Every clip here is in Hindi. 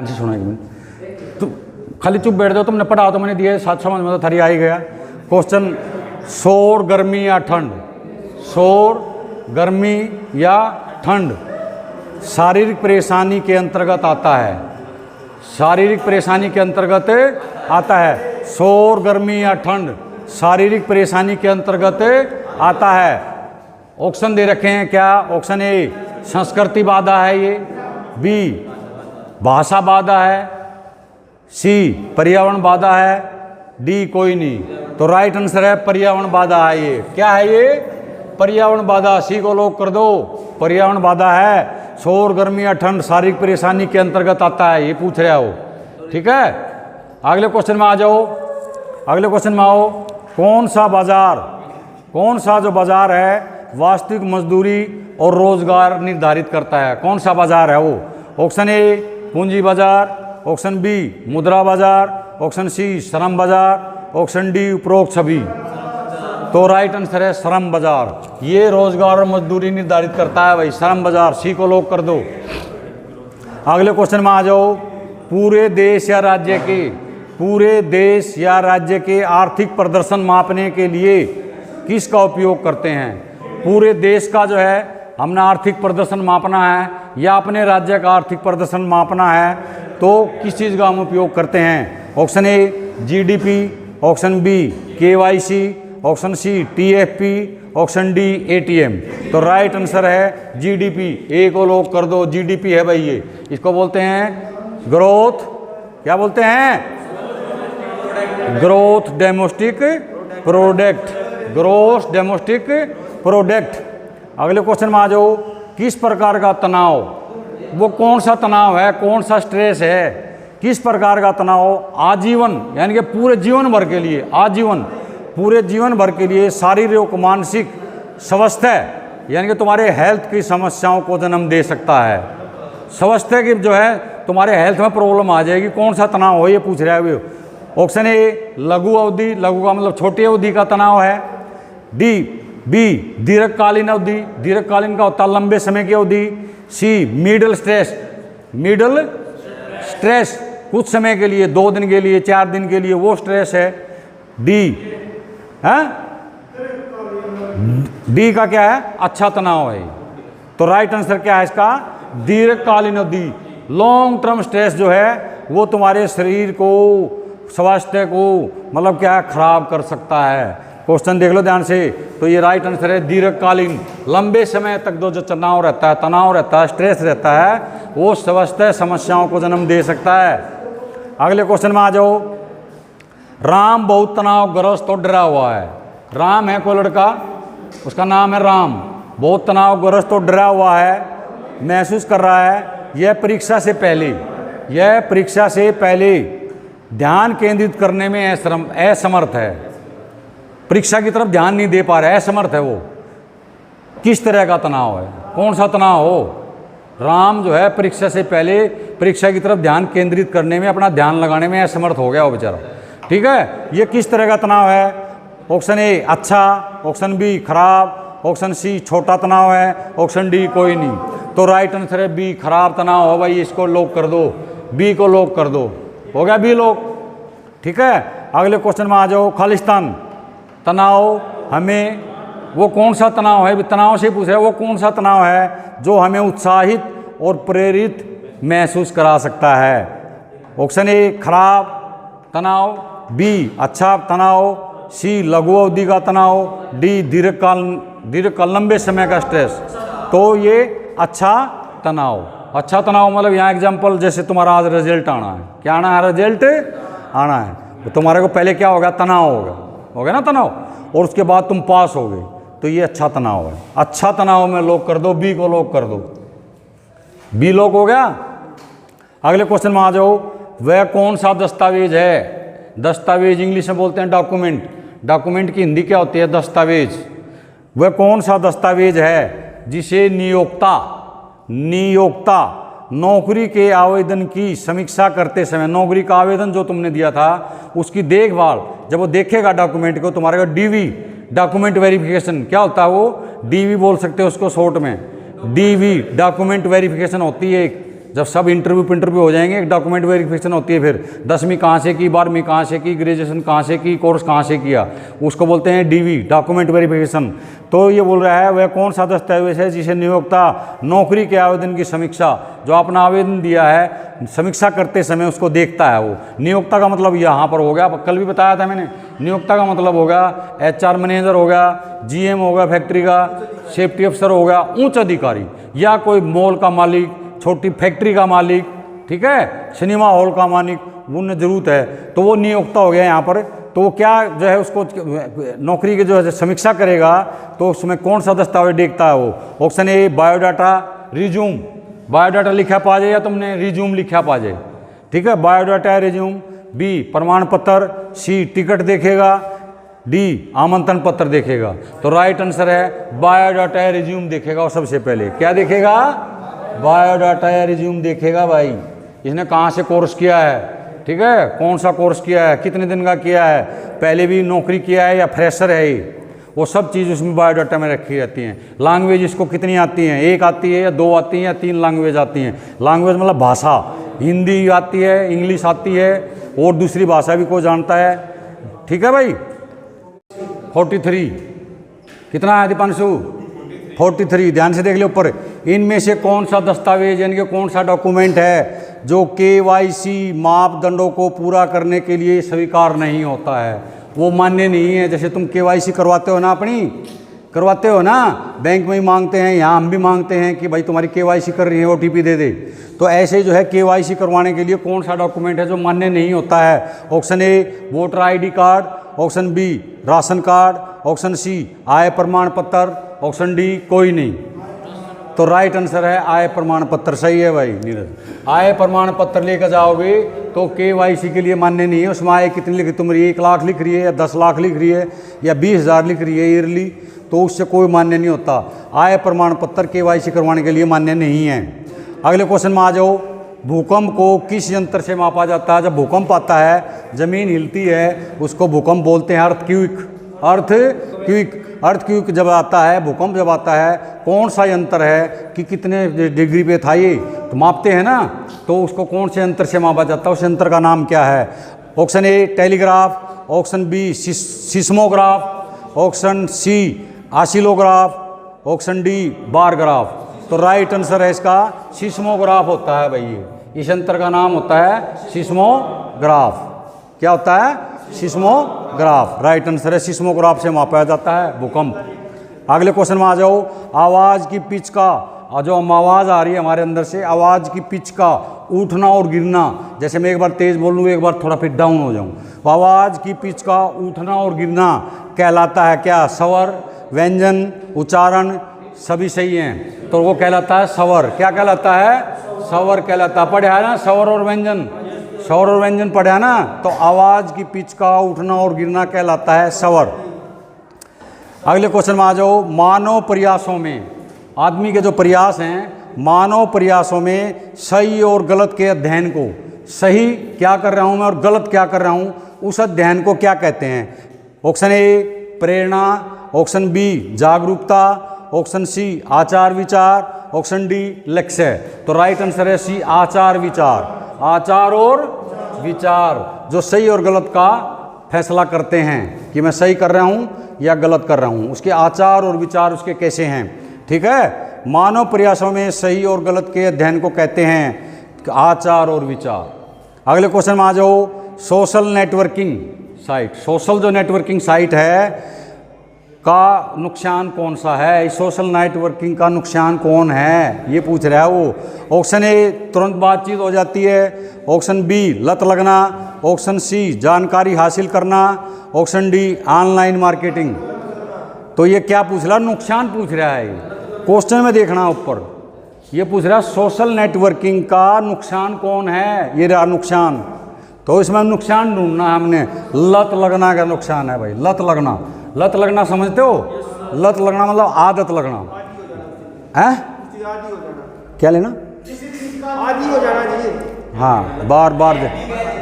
से सुना एक मिनट, तो खाली चुप बैठ जाओ, तुमने पढ़ा तो मैंने दिया, साथ समझ में तो थारी आ ही गया। क्वेश्चन, शोर, गर्मी या ठंड। शोर, गर्मी या ठंड शारीरिक परेशानी के अंतर्गत आता है। शारीरिक परेशानी के अंतर्गत आता है। शोर, गर्मी या ठंड शारीरिक परेशानी के अंतर्गत आता है। ऑप्शन दे रखे हैं क्या? ऑप्शन ए संस्कृति बाधा है ये, बी भाषा बाधा है, सी पर्यावरण बाधा है, डी कोई नहीं। तो राइट आंसर है पर्यावरण बाधा है ये। क्या है ये? पर्यावरण बाधा। सी को लॉक कर दो, पर्यावरण बाधा है। शोर, गर्मी या ठंड शारीरिक परेशानी के अंतर्गत आता है, ये पूछ रहे हो। ठीक है, अगले क्वेश्चन में आ जाओ। अगले क्वेश्चन में आओ। कौन सा बाजार, कौन सा जो बाजार है वास्तविक मजदूरी और रोजगार निर्धारित करता है? कौन सा बाजार है वो? ऑप्शन ए पूंजी बाजार, ऑप्शन बी मुद्रा बाजार, ऑप्शन सी श्रम बाजार, ऑप्शन डी उपरोक्त सभी। तो राइट आंसर है श्रम बाजार। ये रोजगार और मजदूरी निर्धारित करता है भाई, श्रम बाजार। सी को लॉक कर दो। अगले क्वेश्चन में आ जाओ। पूरे देश या राज्य के, पूरे देश या राज्य के आर्थिक प्रदर्शन मापने के लिए किसका उपयोग करते हैं? पूरे देश का जो है हमने आर्थिक प्रदर्शन मापना है या अपने राज्य का आर्थिक प्रदर्शन मापना है, तो किस चीज़ का हम उपयोग करते हैं? Option A GDP, option B KYC, option C TFP, option D ATM. तो राइट आंसर है जीडीपी। ए को लॉक कर दो। जीडीपी है भाई ये, इसको बोलते हैं ग्रोथ, क्या बोलते हैं? Growth domestic product, growth domestic product. अगले क्वेश्चन में आ जाओ। किस प्रकार का तनाव, वो कौन सा तनाव है, कौन सा स्ट्रेस है, किस प्रकार का तनाव आजीवन यानी कि पूरे जीवन भर के लिए, आजीवन पूरे जीवन भर के लिए शारीरिक और मानसिक स्वास्थ्य यानी कि तुम्हारे हेल्थ की समस्याओं को जन्म दे सकता है। स्वास्थ्य की जो है तुम्हारे हेल्थ में प्रॉब्लम आ जाएगी। कौन सा तनाव हो ये पूछ रहा है। ऑप्शन ए लघु अवधि, लघु का मतलब छोटी अवधि का तनाव है। डी बी दीर्घकालीन अवधि, दीर्घकालीन का होता है लंबे समय की अवधि। सी मिडल स्ट्रेस, मिडल स्ट्रेस कुछ समय के लिए, 2 दिन के लिए, 4 दिन के लिए, वो स्ट्रेस है। डी है, डी का क्या है? अच्छा तनाव है। तो राइट आंसर क्या है इसका? दीर्घकालीन अवधि। लॉन्ग टर्म स्ट्रेस जो है वो तुम्हारे शरीर को, स्वास्थ्य को मतलब क्या है, खराब कर सकता है। क्वेश्चन देख लो ध्यान से। तो ये राइट आंसर है दीर्घकालीन, लंबे समय तक जो तनाव रहता है, तनाव रहता है, स्ट्रेस रहता है, वो स्वास्थ्य समस्याओं को जन्म दे सकता है। अगले क्वेश्चन में आ जाओ। राम बहुत तनावग्रस्त और डरा हुआ है। राम है कोई लड़का, उसका नाम है राम, बहुत तनावग्रस्त और डरा हुआ है, महसूस कर रहा है यह परीक्षा से पहले, यह परीक्षा से पहले ध्यान केंद्रित करने में असमर्थ है। परीक्षा की तरफ ध्यान नहीं दे पा रहा है, असमर्थ है वो। किस तरह का तनाव है, कौन सा तनाव हो? राम जो है परीक्षा से पहले परीक्षा की तरफ ध्यान केंद्रित करने में, अपना ध्यान लगाने में असमर्थ हो गया वो बेचारा। ठीक है, ये किस तरह का तनाव है? ऑप्शन ए अच्छा, ऑप्शन बी खराब, ऑप्शन सी छोटा तनाव है, ऑप्शन डी कोई नहीं। तो राइट आंसर है बी खराब तनाव हो भाई, इसको लॉक कर दो। बी को लॉक कर दो। हो गया बी लॉक। ठीक है, अगले क्वेश्चन में आ जाओ। खालिस्तान तनाव हमें, वो कौन सा तनाव है? तनाव से पूछ रहे हैं, वो कौन सा तनाव है जो हमें उत्साहित और प्रेरित महसूस करा सकता है? ऑप्शन ए खराब तनाव, बी अच्छा तनाव, सी लघु अवधि का तनाव, डी दीर्घकाल लंबे समय का स्ट्रेस। तो ये अच्छा तनाव, अच्छा तनाव मतलब यहाँ एग्जाम्पल जैसे तुम्हारा आज रिजल्ट आना है, क्या आना है? रिजल्ट आना है, तो तुम्हारे को पहले क्या होगा? तनाव होगा, हो गया ना तनाव, और उसके बाद तुम पास हो गए, तो ये अच्छा तनाव है। अच्छा तनाव में लॉक कर दो, बी को लॉक कर दो। बी लॉक हो गया। अगले क्वेश्चन में आ जाओ। वह कौन सा दस्तावेज है? दस्तावेज इंग्लिश में बोलते हैं डॉक्यूमेंट, डॉक्यूमेंट की हिंदी क्या होती है? दस्तावेज। वह कौन सा दस्तावेज है जिसे नियोक्ता नौकरी के आवेदन की समीक्षा करते समय, नौकरी का आवेदन जो तुमने दिया था उसकी देखभाल, जब वो देखेगा डॉक्यूमेंट को, तुम्हारे का डीवी डॉक्यूमेंट वेरिफिकेशन क्या होता है? वो डीवी बोल सकते हो उसको शॉर्ट में। डीवी डॉक्यूमेंट वेरिफिकेशन होती है, जब सब इंटरव्यू हो जाएंगे, एक डॉक्यूमेंट वेरिफिकेशन होती है, फिर 10वीं कहाँ से की, 12वीं कहाँ से की, ग्रेजुएशन कहाँ से की, कोर्स कहाँ से किया, उसको बोलते हैं डीवी, डॉक्यूमेंट वेरिफिकेशन। तो ये बोल रहा है वह कौन सा दस्तावेज है जिसे नियोक्ता नौकरी के आवेदन की समीक्षा, जो आपने आवेदन दिया है समीक्षा करते समय उसको देखता है। वो नियोक्ता का मतलब यहाँ पर हो गया, कल भी बताया था मैंने, नियोक्ता का मतलब हो गया HR मैनेजर हो गया, GM हो गया फैक्ट्री का, सेफ्टी अफसर हो गया, उच्च अधिकारी, या कोई मॉल का मालिक, छोटी फैक्ट्री का मालिक, ठीक है, सिनेमा हॉल का मालिक, उन्हें जरूरत है तो वो नियोक्ता हो गया यहाँ पर। तो वो क्या जो है उसको नौकरी के जो है समीक्षा करेगा, तो उसमें कौन सा दस्तावेज देखता है वो। Option A biodata, resume, biodata लिखा पा जाए या तुमने रिज्यूम लिखा पा जाए, ठीक है, बायोडाटा रिज्यूम। बी प्रमाण पत्र, सी टिकट देखेगा, डी आमंत्रण पत्र देखेगा। तो राइट आंसर है बायोडाटा या रिज्यूम देखेगा। और सबसे पहले क्या देखेगा, बायोडाटा या रिज्यूम देखेगा। भाई इसने कहाँ से कोर्स किया है, ठीक है, कौन सा कोर्स किया है, कितने दिन का किया है, पहले भी नौकरी किया है या फ्रेशर है ये, वो सब चीज़ उसमें बायोडाटा में रखी रहती हैं। लैंग्वेज इसको कितनी आती हैं, एक आती है या दो आती हैं या 3 लैंग्वेज आती हैं। लैंग्वेज मतलब भाषा, हिंदी आती है, इंग्लिश आती है और दूसरी भाषा भी कोई जानता है, ठीक है भाई। 43 कितना है दीपांशु, 43। ध्यान से देख लो ऊपर, इनमें से कौन सा दस्तावेज यानी कि कौन सा डॉक्यूमेंट है जो KYC मापदंडों को पूरा करने के लिए स्वीकार नहीं होता है, वो मान्य नहीं है। जैसे तुम KYC करवाते हो ना, अपनी करवाते हो ना, बैंक में ही मांगते हैं, यहाँ हम भी मांगते हैं कि भाई तुम्हारी KYC कर रही है, OTP दे दे। तो ऐसे जो है KYC करवाने के लिए कौन सा डॉक्यूमेंट है जो मान्य नहीं होता है। Option A voter ID card, option B ration card, option C आय प्रमाण पत्र, ऑप्शन डी कोई नहीं। तो राइट आंसर है आय प्रमाण पत्र। सही है भाई नीरज, आय प्रमाण पत्र लेकर जाओगे तो KYC के लिए मान्य नहीं है। उसमें आय कितनी लिख, तुम 1 लाख लिख रही है या 10 लाख लिख रही है या 20,000 लिख रही है ईयरली, तो उससे कोई मान्य नहीं होता। आय प्रमाण पत्र KYC करवाने के लिए मान्य नहीं है। अगले क्वेश्चन में आ जाओ, भूकंप को किस यंत्र से मापा जाता है। जब भूकंप आता है, जमीन हिलती है, उसको भूकंप बोलते हैं, अर्थक्वेक जब आता है, भूकंप जब आता है, कौन सा यंत्र है कि कितने डिग्री पे था ये, तो मापते हैं ना, तो उसको कौन से यंत्र से मापा जाता है, उस यंत्र का नाम क्या है। Option A telegraph, option B seismograph, option C oscillograph, option D bar graph. तो राइट आंसर है इसका सिस्मोग्राफ होता है भाई। ये इस यंत्र का नाम होता है सिस्मोग्राफ। क्या होता है, सिस्मोग्राफ। राइट आंसर है, सिस्मोग्राफ से मापा जाता है भूकंप। अगले क्वेश्चन में आ जाओ, आवाज़ की पिच का, जो आवाज़ आ रही है हमारे अंदर से, आवाज़ की पिच का उठना और गिरना, जैसे मैं एक बार तेज़ बोल लूँ, एक बार थोड़ा फिर डाउन हो जाऊँ, आवाज़ की पिच का उठना और गिरना कहलाता है क्या, स्वर, व्यंजन, उच्चारण, सभी सही हैं, तो वो कहलाता है स्वर। क्या कहलाता है, स्वर कहलाता है। पढ़ा है ना स्वर और व्यंजन, स्वर और व्यंजन पढ़ा है ना, तो आवाज़ की पिच का उठना और गिरना कहलाता है स्वर। अगले क्वेश्चन में आ जाओ, मानव प्रयासों में, आदमी के जो प्रयास हैं, मानव प्रयासों में सही और गलत के अध्ययन को, सही क्या कर रहा हूँ मैं और गलत क्या कर रहा हूँ, उस अध्ययन को क्या कहते हैं। ऑप्शन ए प्रेरणा, ऑप्शन बी जागरूकता, ऑप्शन सी आचार विचार, ऑप्शन डी लक्ष्य। तो राइट आंसर है सी आचार विचार। आचार और विचार जो सही और गलत का फैसला करते हैं कि मैं सही कर रहा हूँ या गलत कर रहा हूँ, उसके आचार और विचार उसके कैसे हैं। ठीक है, मानव प्रयासों में सही और गलत के अध्ययन को कहते हैं आचार और विचार। अगले क्वेश्चन में आ जाओ, सोशल नेटवर्किंग साइट, सोशल जो नेटवर्किंग साइट है का नुकसान कौन सा है, इस सोशल नेटवर्किंग का नुकसान कौन है, ये पूछ रहा है वो। ऑप्शन ए तुरंत बातचीत हो जाती है, ऑप्शन बी लत लगना, ऑप्शन सी जानकारी हासिल करना, ऑप्शन डी ऑनलाइन मार्केटिंग। तो ये क्या पूछ रहा है, नुकसान पूछ रहा है। क्वेश्चन में देखना ऊपर, ये पूछ रहा है सोशल नेटवर्किंग का नुकसान कौन है, ये रहा नुकसान। तो इसमें नुकसान ढूंढना है हमने, लत लगना का नुकसान है भाई, लत लगना। लत लगना समझते हो, लत लगना मतलब आदत लगना है, क्या लेना, आदी हो जाना जी। हाँ, बार बार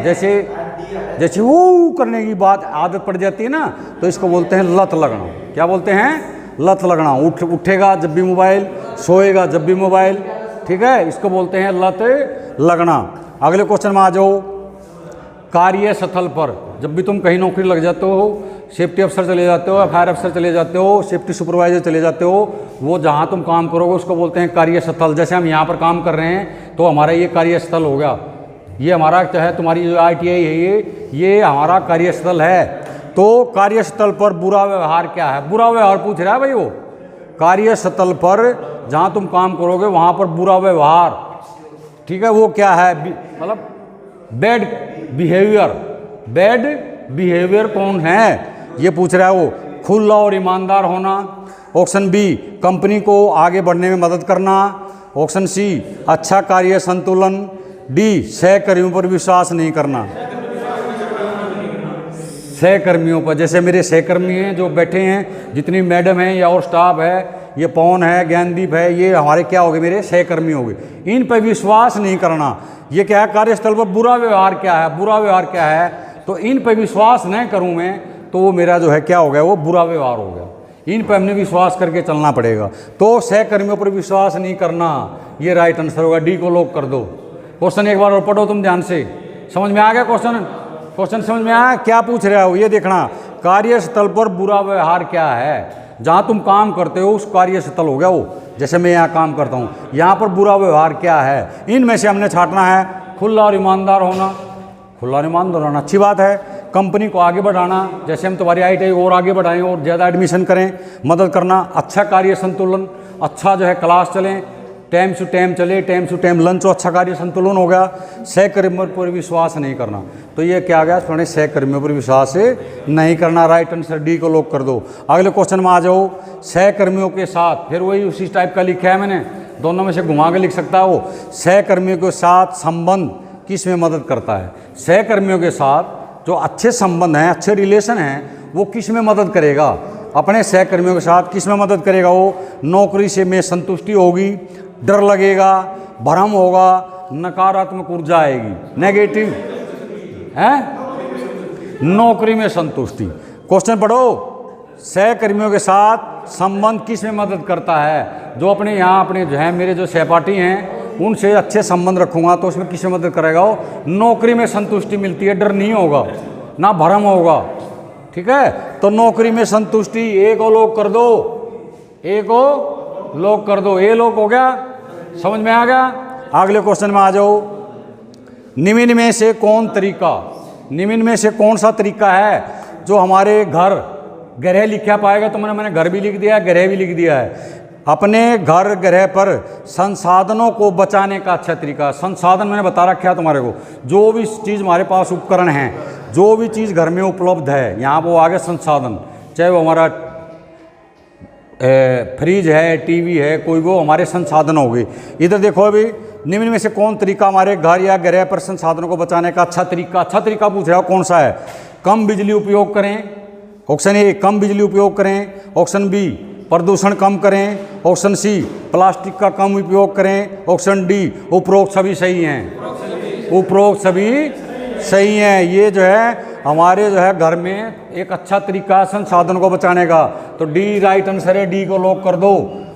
जैसे वो करने की बात आदत पड़ जाती है ना, तो इसको बोलते हैं लत लगना। क्या बोलते हैं, लत लगना। उठेगा जब भी मोबाइल, सोएगा जब भी मोबाइल, ठीक है, इसको बोलते हैं लत लगना। अगले क्वेश्चन में आ जाओ। कार्यस्थल पर जब भी तुम कहीं नौकरी लग जाते हो, सेफ्टी अफसर चले जाते हो, फायर अफसर चले जाते हो, सेफ्टी सुपरवाइजर चले जाते हो, वो जहाँ तुम काम करोगे उसको बोलते हैं कार्यस्थल। जैसे हम यहाँ पर काम कर रहे हैं तो हमारा ये कार्यस्थल हो गया, ये हमारा जो है तुम्हारी जो ITI है ये हमारा कार्यस्थल है। तो कार्यस्थल पर बुरा व्यवहार क्या है? बुरा व्यवहार पूछ रहा है भाई वो। कार्यस्थल पर जहाँ तुम काम करोगे वहाँ पर बुरा व्यवहार, ठीक है, वो क्या है? मतलब बैड बिहेवियर। बैड बिहेवियर कौन है ये पूछ रहा है वो। खुला और ईमानदार होना। ऑप्शन बी, कंपनी को आगे बढ़ने में मदद करना। ऑप्शन सी, अच्छा कार्य संतुलन। डी, सहकर्मियों पर विश्वास नहीं करना। सहकर्मियों पर, जैसे मेरे सहकर्मी हैं जो बैठे हैं, जितनी मैडम हैं या और स्टाफ है, ये पवन है, ज्ञानदीप है, ये हमारे क्या हो गए? मेरे सहकर्मी हो गए। इन पर विश्वास नहीं करना। ये क्या है? कार्यस्थल पर बुरा व्यवहार क्या है? बुरा व्यवहार क्या है? तो इन पर विश्वास नहीं करूं मैं तो वो मेरा जो है क्या हो गया? वो बुरा व्यवहार हो गया। इन पर हमने विश्वास करके चलना पड़ेगा। तो सहकर्मियों पर विश्वास नहीं करना, ये राइट आंसर होगा। डी को लॉक कर दो। क्वेश्चन एक बार और पढ़ो तुम ध्यान से। समझ में आ गया क्वेश्चन? क्वेश्चन समझ में आया? क्या पूछ रहा हो ये देखना। कार्यस्थल पर बुरा व्यवहार क्या है? जहाँ तुम काम करते हो उस कार्यस्थल हो गया वो। जैसे मैं यहाँ काम करता हूँ, यहाँ पर बुरा व्यवहार क्या है? इनमें से हमने छांटना है। खुला और ईमानदार होना। खुला और ईमानदार होना अच्छी बात है। कंपनी को आगे बढ़ाना, जैसे हम तुम्हारी ITI और आगे बढ़ाएं और ज़्यादा एडमिशन करें, मदद करना। अच्छा कार्य संतुलन, अच्छा जो है क्लास चलें, टाइम टू टाइम चले, टाइम टू टाइम लंच हो, अच्छा कार्य संतुलन हो गया। सहकर्मियों पर विश्वास नहीं करना, तो ये क्या आ गया? थोड़े सहकर्मियों पर विश्वास नहीं करना। राइट आंसर डी को लॉक कर दो। अगले क्वेश्चन में आ जाओ। सहकर्मियों के साथ, फिर वही उसी टाइप का लिखा है मैंने, दोनों में से घुमा के लिख सकता है वो। सहकर्मियों के साथ संबंध किस में मदद करता है? सहकर्मियों के साथ जो अच्छे संबंध हैं, अच्छे रिलेशन हैं, वो किस में मदद करेगा? अपने सहकर्मियों के साथ किस में मदद करेगा? वो नौकरी से में संतुष्टि होगी, डर लगेगा, भ्रम होगा, नकारात्मक ऊर्जा आएगी, नेगेटिव है, नौकरी में संतुष्टि। क्वेश्चन पढ़ो। सहकर्मियों के साथ संबंध किस में मदद करता है? जो अपने यहाँ अपने जो है मेरे जो सहपाठी हैं उनसे अच्छे संबंध रखूंगा तो उसमें किस में मदद करेगा? वो नौकरी में संतुष्टि मिलती है, डर नहीं होगा, ना भ्रम होगा, ठीक है। तो नौकरी में संतुष्टि, ए को लॉक कर दो। ए को लॉक कर दो। ए लॉक हो गया, समझ में आ गया? अगले क्वेश्चन में आ जाओ। निम्न में से कौन तरीका, निम्न में से कौन सा तरीका है जो हमारे घर, ग्रह लिखा पाएगा तो मैंने घर भी लिख दिया है, ग्रह भी लिख दिया है। अपने घर ग्रह पर संसाधनों को बचाने का अच्छा तरीका। संसाधन मैंने बता रखा है तुम्हारे को, जो भी चीज़ हमारे पास उपकरण हैं, जो भी चीज़ घर में उपलब्ध है, यहाँ वो आगे संसाधन, चाहे वो हमारा फ्रिज है, टीवी है, कोई वो हमारे संसाधन हो गए। इधर देखो अभी, निम्न में से कौन तरीका हमारे घर या ग्रह पर संसाधनों को बचाने का अच्छा तरीका, अच्छा तरीका पूछ रहा हो कौन सा है? कम बिजली उपयोग करें। ऑप्शन ए, कम बिजली उपयोग करें। ऑप्शन बी, प्रदूषण कम करें। ऑप्शन सी, प्लास्टिक का कम उपयोग करें। ऑप्शन डी, उपरोक्त सभी सही हैं। उपरोक्त सभी सही हैं। ये जो है हमारे जो है घर में एक अच्छा तरीका है संसाधन को बचाने का, तो डी राइट आंसर है। डी को लॉक कर दो।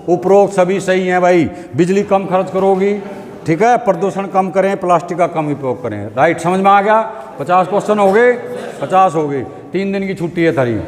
उपरोक्त सभी सही हैं भाई। बिजली कम खर्च करोगी, ठीक है, प्रदूषण कम करें, प्लास्टिक का कम उपयोग करें। राइट, समझ में आ गया? 50 क्वेश्चन हो गए, 50 हो गए। 3 दिन की छुट्टी है थारी।